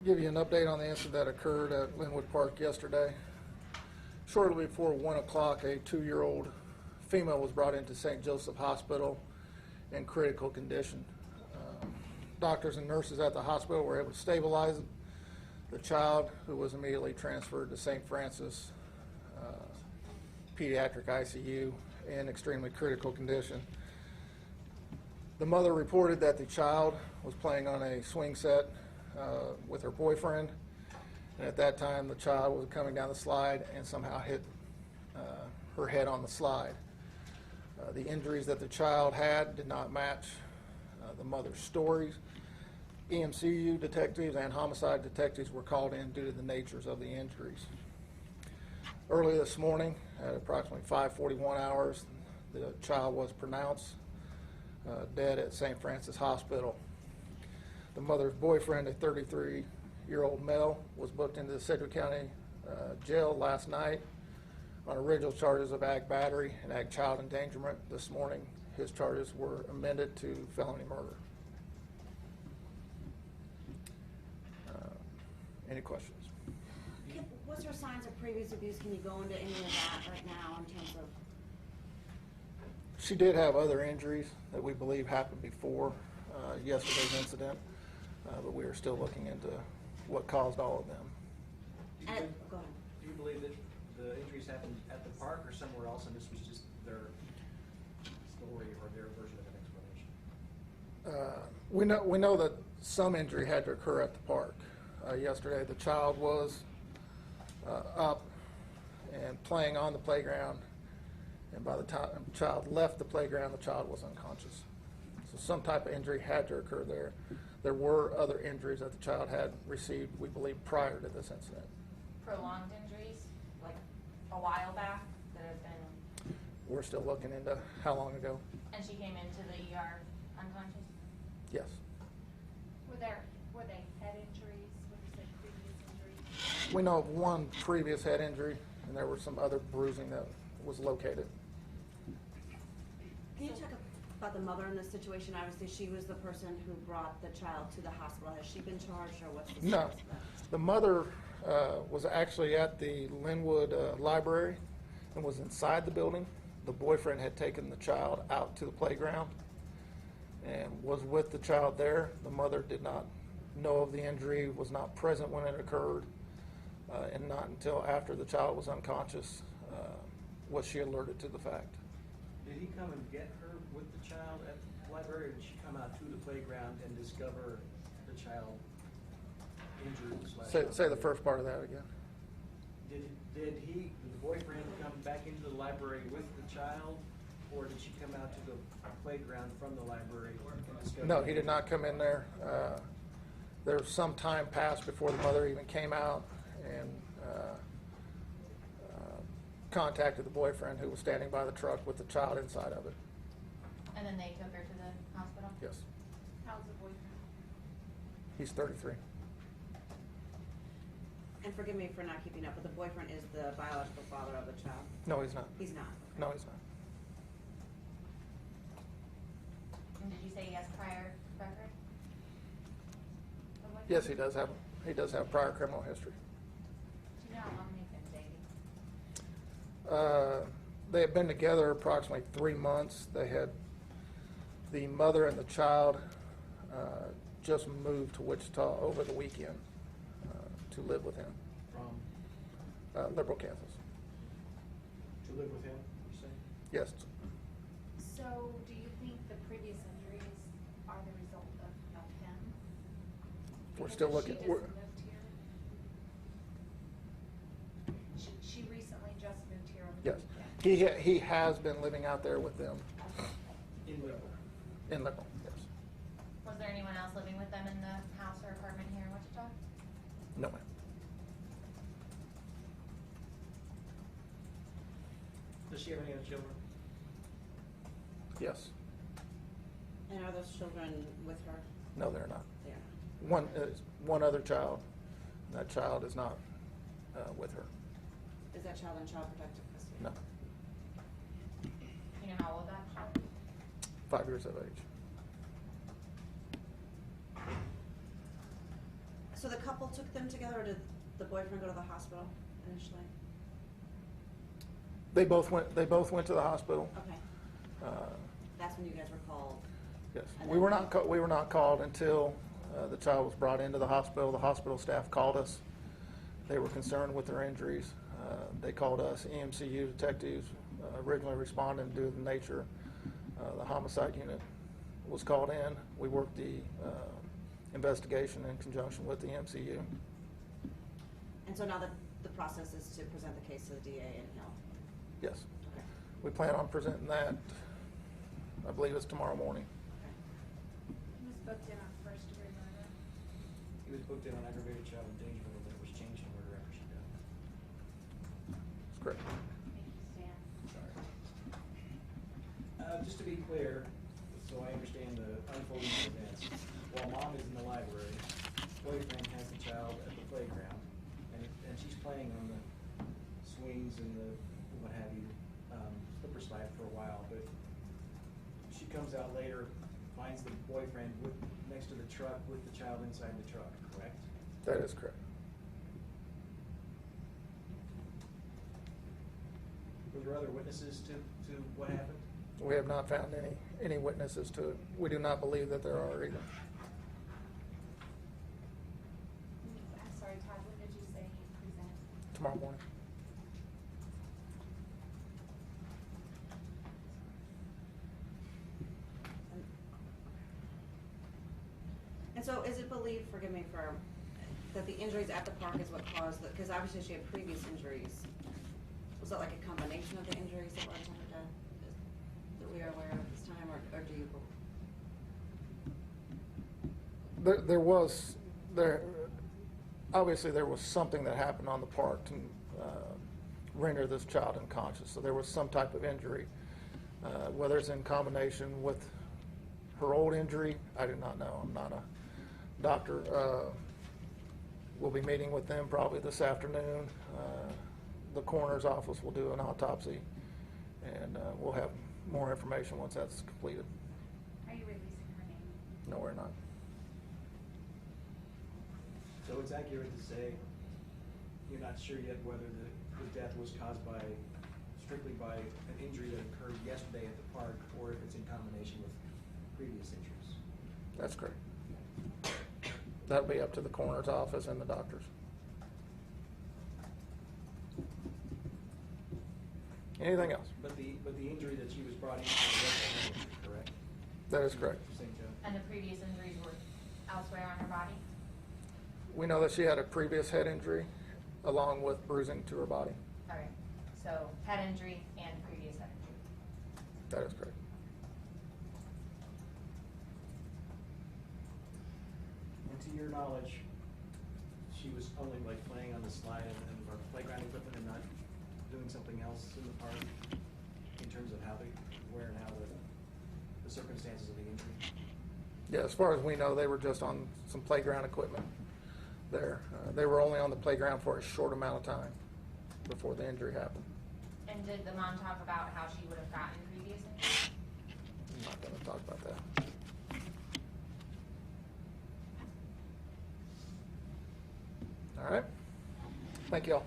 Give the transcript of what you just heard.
Give you an update on the incident that occurred at Linwood Park yesterday. Shortly before 1 o'clock, a 2-year-old female was brought into St. Joseph Hospital in critical condition. Doctors and nurses at the hospital were able to stabilize the child, who was immediately transferred to St. Francis Pediatric ICU in extremely critical condition. The mother reported that the child was playing on a swing set with her boyfriend, and at that time the child was coming down the slide and somehow hit her head on the slide. The injuries that the child had did not match the mother's stories. EMCU detectives and homicide detectives were called in due to the natures of the injuries. Early this morning, at approximately 5:41 hours, the child was pronounced dead at St. Francis Hospital. The mother's boyfriend, a 33-year-old male, was booked into the Sedgwick County jail last night on original charges of ag battery and ag child endangerment. This morning, his charges were amended to felony murder. Any questions? Was there signs of previous abuse? Can you go into any of that right now in terms of? She did have other injuries that we believe happened before yesterday's incident, but we are still looking into what caused all of them. Go ahead. Do you believe that the injuries happened at the park or somewhere else, and this was just their story or their version of an explanation? We know that some injury had to occur at the park. Yesterday, the child was up and playing on the playground, and by the time the child left the playground, the child was unconscious. So some type of injury had to occur there. There were other injuries that the child had received, we believe, prior to this incident. Prolonged injuries, like a while back, that have been. We're still looking into how long ago. And she came into the ER unconscious? Yes. Were they head injuries? What you said, previous injuries? We know of one previous head injury, and there was some other bruising that was located. Can you talk about the mother in this situation? Obviously, she was the person who brought the child to the hospital. Has she been charged, or what's the No. status of that? The mother was actually at the Linwood library and was inside the building. The boyfriend had taken the child out to the playground and was with the child there. The mother did not know of the injury, was not present when it occurred, and not until after the child was unconscious was she alerted to the fact. Did he come and get her with the child at the library, or did she come out to the playground and discover the child injured? Say the first part of that again. Did the boyfriend come back into the library with the child, or did she come out to the playground from the library and discover? No, he did not come in there. There was some time passed before the mother even came out and contacted the boyfriend, who was standing by the truck with the child inside of it. And then they took her to the hospital? Yes. How's the boyfriend? He's 33. And forgive me for not keeping up, but the boyfriend is the biological father of the child? No, he's not. He's not? No, he's not. And did you say he has prior record? Yes, he does have prior criminal history. Do you know how long they've been dating? They had been together approximately 3 months. They had the mother and the child just moved to Wichita over the weekend to live with him. From Liberal, Kansas. to live with him, you say? Yes. So, do you think the previous injuries are the result of him? We're Because still if looking. She just lived here. She recently just moved here on the Yes. weekend. He has been living out there with them In Liberal. in Liberal. Yes. Was there anyone else living with them in the house or apartment here in Wichita? No, ma'am. Does she have any other children? Yes. And are those children with her? No, they're not. They are. One other child. That child is not with her. Is that child in child protective custody? No. You know how old that child is? 5 years of age. So So the couple took them together, or did the boyfriend go to the hospital initially? They both went to the hospital. Okay, Uh, that's when you guys were called. Yes, And we then- were not called until the child was brought into the hospital. The hospital staff called us. They were concerned with their injuries. They called us. EMCU detectives originally responded due to the nature. The homicide unit was called in. We worked the investigation in conjunction with the MCU. And so now the process is to present the case to the DA in Hill? Yes, Okay. we plan on presenting that. I believe it's tomorrow morning. Okay. He was booked in on first-degree murder. He was booked in on aggravated child endangerment, and then it was changed to murder after she died. That's correct. Thank you, Stan. Sorry. Just to be clear, so I understand the unfolding of events, while mom is in the library, boyfriend has the child at the playground, and she's playing on the swings and the what have you, slipper slide for a while, but she comes out later, finds the boyfriend next to the truck with the child inside the truck, correct? That is correct. Were there other witnesses to what happened? We have not found any witnesses to it. We do not believe that there are either. I'm sorry, Todd, when did you say he presented? Tomorrow morning. And so is it believed, forgive me for, that the injuries at the park is what caused the, because obviously she had previous injuries. Was that like a combination of the injuries that led to her death that we are aware of at this time, or do you? Obviously there was something that happened on the park to render this child unconscious. So there was some type of injury, whether it's in combination with her old injury, I do not know. I'm not a doctor. We'll be meeting with them probably this afternoon. The coroner's office will do an autopsy, and we'll have more information once that's completed. Are you releasing her name? No, we're not. So it's accurate to say you're not sure yet whether the death was caused strictly by an injury that occurred yesterday at the park, or if it's in combination with previous injuries? That's correct. That'll be up to the coroner's office and the doctors. Anything else? But the injury that she was brought in for was injury, correct? That is correct. St. Joe? And the previous injuries were elsewhere on her body? We know that she had a previous head injury along with bruising to her body. All right, so head injury and previous head injury. That is correct. And to your knowledge, she was only like playing on the slide and or playground equipment and not doing something else in the park in terms of where and how the circumstances of the injury? Yeah, as far as we know, they were just on some playground equipment there. They were only on the playground for a short amount of time before the injury happened. And did the mom talk about how she would have gotten previous injuries? I'm not going to talk about that. All right. Thank you all.